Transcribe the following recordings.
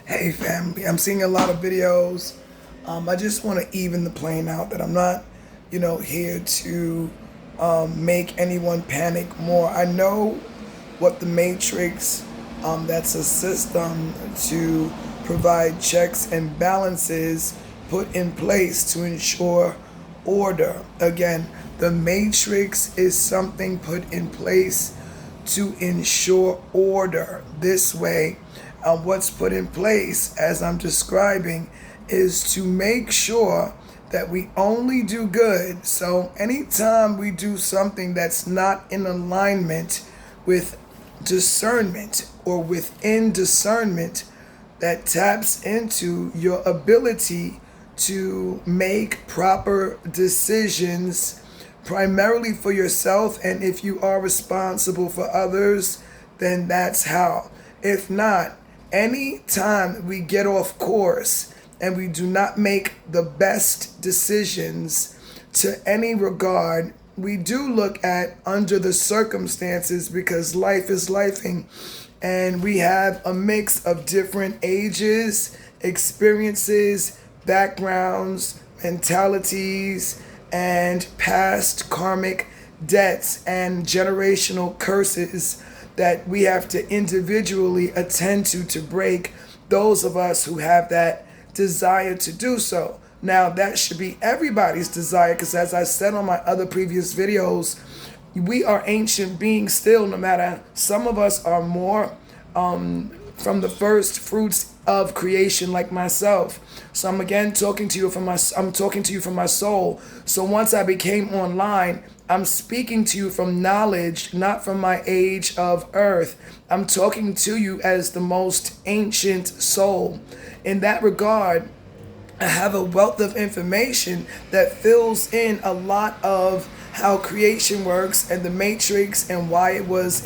Hey family, I'm seeing a lot of videos. I just want to even the playing out that I'm not, here to make anyone panic more. I know what the Matrix, that's a system to provide checks and balances put in place to ensure order. Again, the Matrix is something put in place to ensure order. This way, what's put in place, as I'm describing, is to make sure that we only do good. So, anytime we do something that's not in alignment with discernment or within discernment, that taps into your ability to make proper decisions primarily for yourself, and if you are responsible for others, then that's how. If not, any time we get off course and we do not make the best decisions to any regard, we do look at under the circumstances, because life is lifing, and we have a mix of different ages, experiences, backgrounds, mentalities, and past karmic debts and generational curses that we have to individually attend to break, those of us who have that desire to do so. Now, that should be everybody's desire, because as I said on my other previous videos, we are ancient beings still, no matter, some of us are more from the first fruits of creation, like myself. So I'm again talking to you I'm talking to you from my soul. So once I became online, I'm speaking to you from knowledge, not from my age of earth. I'm talking to you as the most ancient soul. In that regard, I have a wealth of information that fills in a lot of how creation works and the matrix, and why it was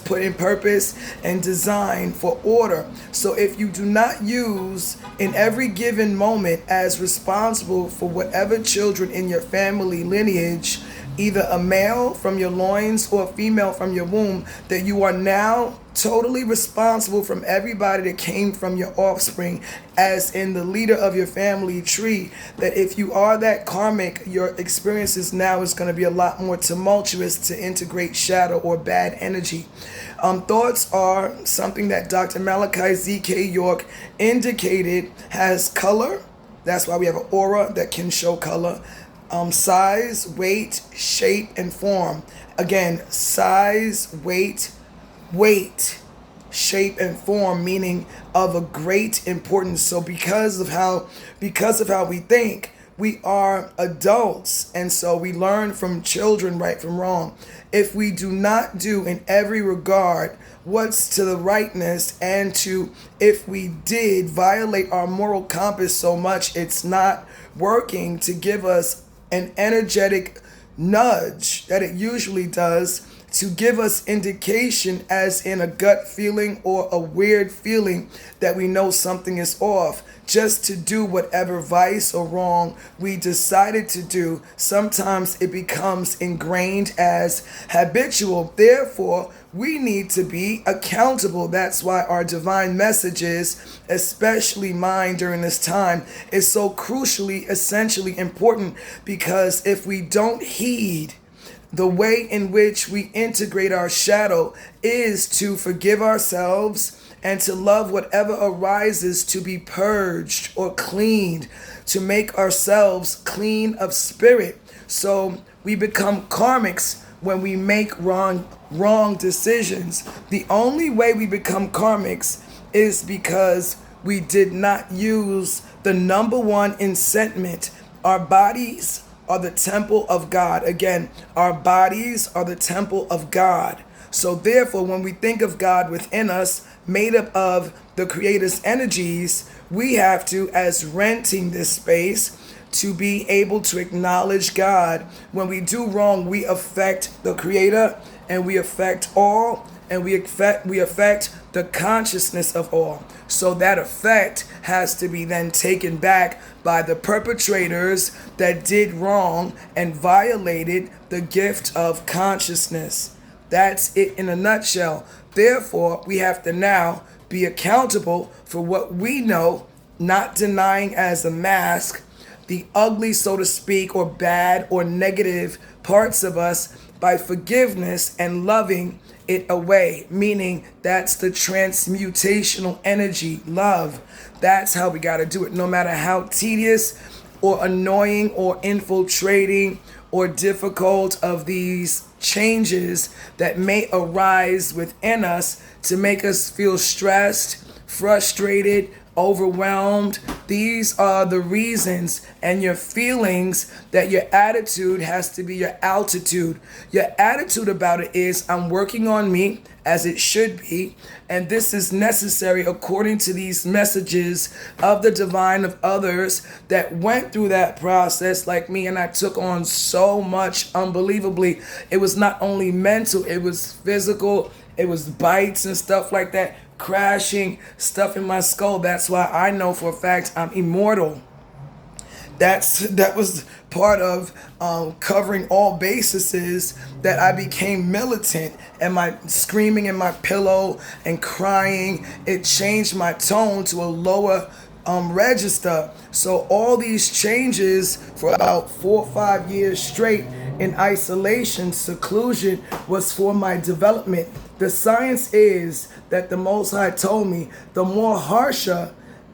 put in purpose and designed for order. So if you do not use in every given moment as responsible for whatever children in your family lineage, either a male from your loins or a female from your womb, that you are now totally responsible from everybody that came from your offspring, as in the leader of your family tree. That if you are that karmic, your experiences now is going to be a lot more tumultuous to integrate shadow or bad energy. Thoughts are something that Dr. Malachi Z.K. York indicated has color. That's why we have an aura that can show color. Size, weight, shape, and form. Again, size, weight, shape, and form, meaning of a great importance. So because of how we think, we are adults, and so we learn from children right from wrong. If we do not do in every regard what's to the rightness, and to, if we did violate our moral compass so much it's not working to give us an energetic nudge that it usually does, to give us indication, as in a gut feeling or a weird feeling that we know something is off, just to do whatever vice or wrong we decided to do. Sometimes it becomes ingrained as habitual. Therefore, we need to be accountable. That's why our divine messages, especially mine during this time, is so crucially, essentially important, because if we don't heed the way in which we integrate our shadow is to forgive ourselves and to love whatever arises to be purged or cleaned, to make ourselves clean of spirit. So we become karmics when we make wrong decisions. The only way we become karmics is because we did not use the number one incentment. Our bodies are the temple of God. Again, our bodies are the temple of God. So therefore, when we think of God within us, made up of the Creator's energies, we have to, as renting this space, to be able to acknowledge God. When we do wrong, we affect the Creator, and we affect all, and we affect the consciousness of all. So that effect has to be then taken back by the perpetrators that did wrong and violated the gift of consciousness. That's it in a nutshell. Therefore, we have to now be accountable for what we know, not denying as a mask the ugly, so to speak, or bad or negative parts of us by forgiveness and loving it away, meaning that's the transmutational energy, love. That's how we got to do it, no matter how tedious or annoying or infiltrating or difficult of these changes that may arise within us to make us feel stressed, frustrated, overwhelmed. These are the reasons and your feelings that your attitude has to be your altitude. Your attitude about it is, I'm working on me as it should be, and this is necessary according to these messages of the divine, of others that went through that process like me, and I took on so much unbelievably. It was not only mental, it was physical, it was bites and stuff like that, crashing stuff in my skull. That's why I know for a fact I'm immortal. That was part of covering all bases, that I became militant, and my screaming in my pillow and crying, it changed my tone to a lower register. So all these changes for about 4 or 5 years straight in isolation, seclusion, was for my development. The science is that the Most High told me, the more harsher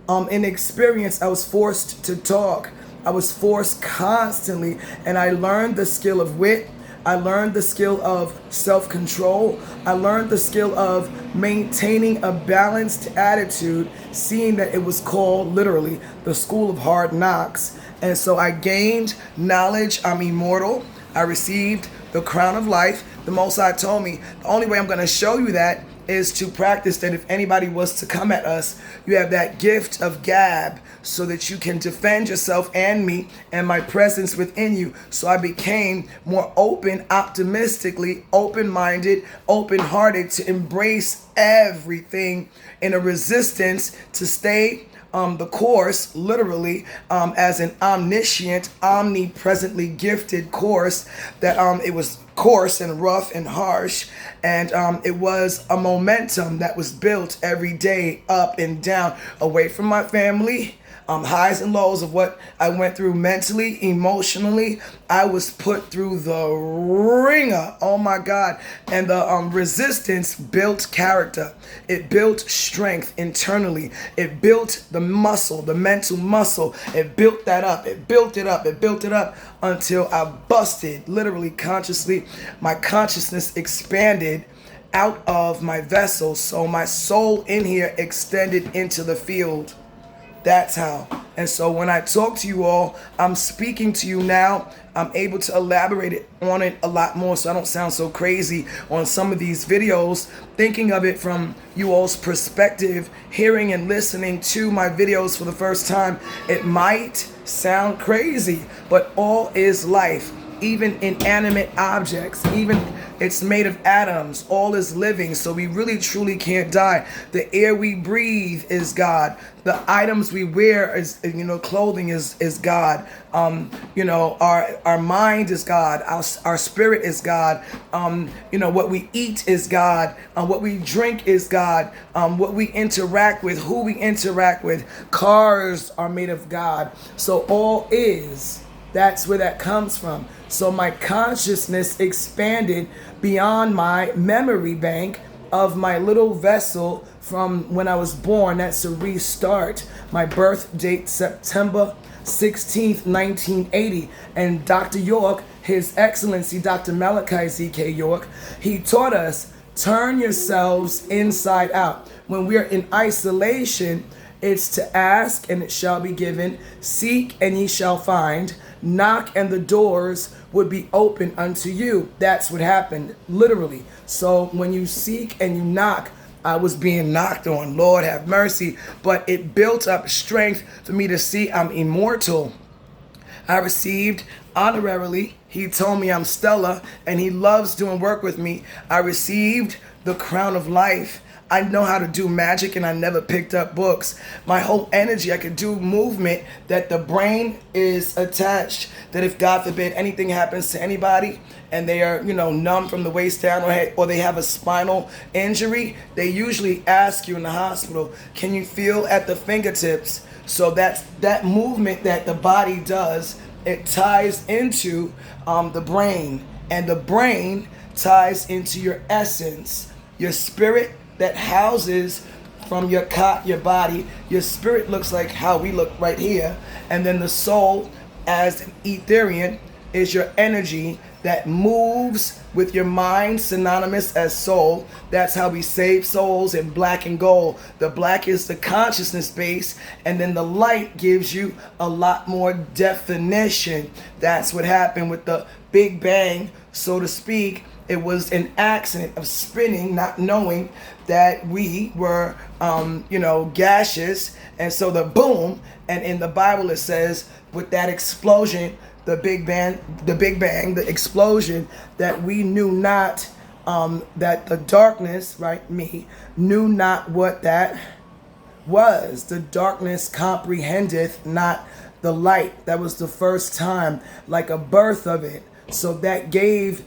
in experience I was forced to talk. I was forced constantly, and I learned the skill of wit. I learned the skill of self-control. I learned the skill of maintaining a balanced attitude, seeing that it was called literally the school of hard knocks. And so I gained knowledge. I'm immortal. I received the crown of life. The Most High told me, the only way I'm going to show you that is to practice that. If anybody was to come at us, you have that gift of gab so that you can defend yourself and me and my presence within you. So I became more open, optimistically, open-minded, open-hearted to embrace everything in a resistance to stay the course, literally, as an omniscient, omnipresently gifted course, that it was coarse and rough and harsh, and it was a momentum that was built every day, up and down, away from my family, highs and lows of what I went through mentally, emotionally. I was put through the ringer. Oh my God. And the resistance built character. It built strength internally. It built the muscle, the mental muscle. It built that up. It built it up. It built it up until I busted, literally, consciously. My consciousness expanded out of my vessel. So my soul in here extended into the field. That's how. And so when I talk to you all, I'm speaking to you now. I'm able to elaborate on it a lot more so I don't sound so crazy on some of these videos, thinking of it from you all's perspective, hearing and listening to my videos for the first time. It might sound crazy, but all is life. Even inanimate objects, even it's made of atoms, all is living, so we really truly can't die. The air we breathe is God. The items we wear is, clothing is God. Our mind is God. Our spirit is God. What we eat is God. What we drink is God. What we interact with, who we interact with. Cars are made of God. So all is. That's where that comes from. So my consciousness expanded beyond my memory bank of my little vessel from when I was born. That's a restart. My birth date, September 16th, 1980. And Dr. York, His Excellency Dr. Malachi Z.K. York, he taught us, turn yourselves inside out. When we're in isolation, it's to ask and it shall be given, seek and ye shall find, knock and the doors would be open unto you. That's what happened, literally. So when you seek and you knock, I was being knocked on, Lord have mercy, but it built up strength for me to see I'm immortal. I received honorarily, he told me I'm stellar and he loves doing work with me. I received the crown of life. I know how to do magic and I never picked up books. My whole energy, I could do movement that the brain is attached. That if God forbid anything happens to anybody and they are, numb from the waist down or they have a spinal injury, they usually ask you in the hospital, can you feel at the fingertips? So that's that movement that the body does. It ties into the brain, and the brain ties into your essence, your spirit that houses from your body. Your spirit looks like how we look right here, and then the soul, as an Etherian, is your energy that moves with your mind, synonymous as soul. That's how we save souls in black and gold. The black is the consciousness base, and then the light gives you a lot more definition. That's what happened with the Big Bang, so to speak. It was an accident of spinning, not knowing that we were, gaseous. And so the boom, and in the Bible it says, with that explosion, the Big Bang, the explosion, that we knew not, that the darkness, right, me, knew not what that was. The darkness comprehendeth not the light. That was the first time, like a birth of it. So that gave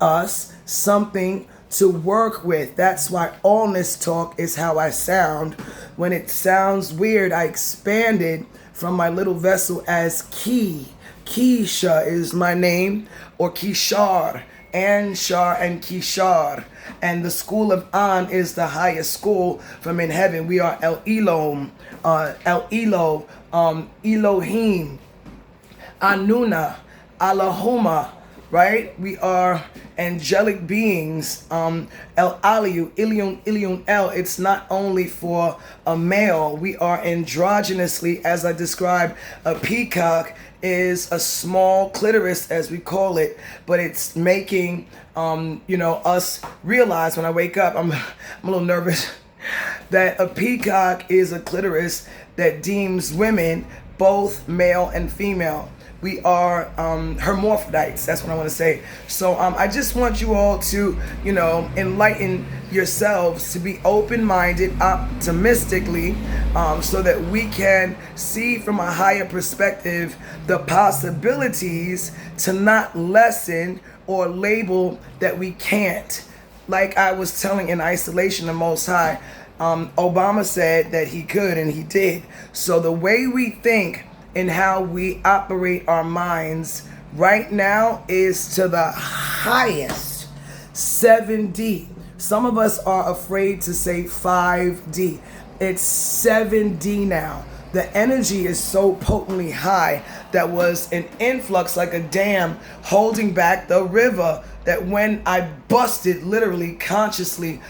us something to work with. That's why allness talk is how I sound. When it sounds weird, I expanded from my little vessel as Keisha is my name, or Kishar, Anshar and Kishar. And the school of An is the highest school from in heaven. We are El Elohim, Elohim, Anuna, Allahumma, right? We are angelic beings. El Aliyu, Ilion El. It's not only for a male. We are androgynously, as I described. A peacock is a small clitoris, as we call it, but it's making us realize. When I wake up, I'm a little nervous that a peacock is a clitoris that deems women both male and female. We are hermaphrodites. That's what I want to say. So I just want you all to, enlighten yourselves, to be open-minded, optimistically, so that we can see from a higher perspective the possibilities, to not lessen or label that we can't. Like I was telling in Isolation, the Most High, Obama said that he could, and he did. So the way we think and how we operate our minds right now is to the highest 7D. Some of us are afraid to say 5D. It's 7D now. The energy is so potently high. That was an influx, like a dam holding back the river, that when I busted, literally consciously,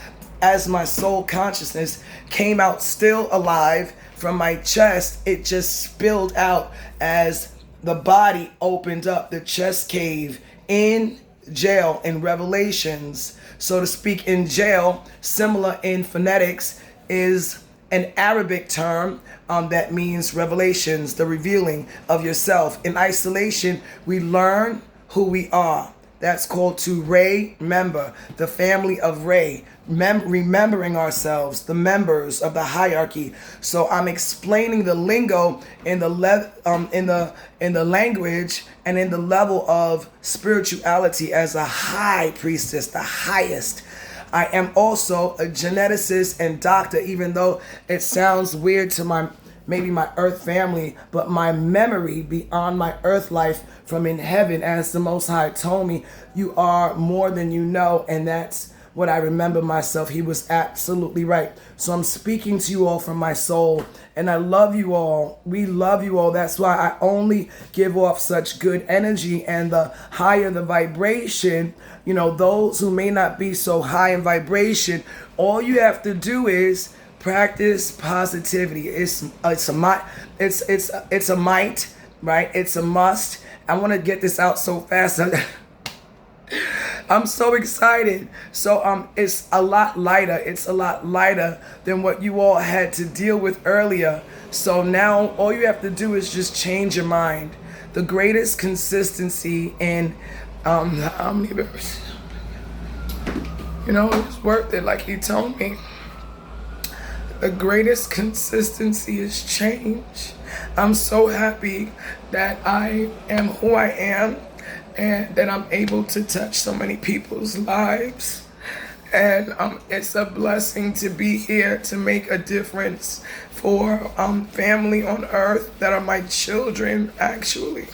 as my soul consciousness came out still alive from my chest, it just spilled out as the body opened up, the chest cave in jail in Revelations, so to speak. In jail, similar in phonetics, is an Arabic term that means revelations, the revealing of yourself. In Isolation, we learn who we are. That's called to remember, the family of Ray, remembering ourselves, the members of the hierarchy. So I'm explaining the lingo in the language and in the level of spirituality as a high priestess, the highest. I am also a geneticist and doctor, even though it sounds weird to maybe my earth family, but my memory beyond my earth life from in heaven, as the Most High told me, you are more than you know, and that's what I remember myself. He was absolutely right. So I'm speaking to you all from my soul, and I love you all. We love you all. That's why I only give off such good energy, and the higher the vibration, those who may not be so high in vibration, all you have to do is practice positivity. It's a might, right? It's a must. I want to get this out so fast. I'm so excited. So it's a lot lighter. It's a lot lighter than what you all had to deal with earlier. So now all you have to do is just change your mind. The greatest consistency in it's worth it, like he told me. The greatest consistency is change. I'm so happy that I am who I am and that I'm able to touch so many people's lives. And it's a blessing to be here to make a difference for family on earth that are my children, actually.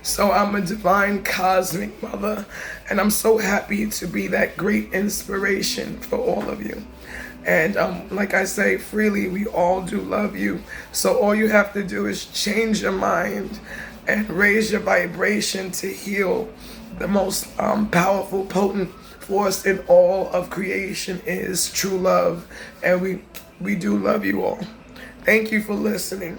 So I'm a divine cosmic mother, and I'm so happy to be that great inspiration for all of you. And like I say, freely, we all do love you. So all you have to do is change your mind and raise your vibration to heal. The most powerful, potent force in all of creation is true love. And we do love you all. Thank you for listening.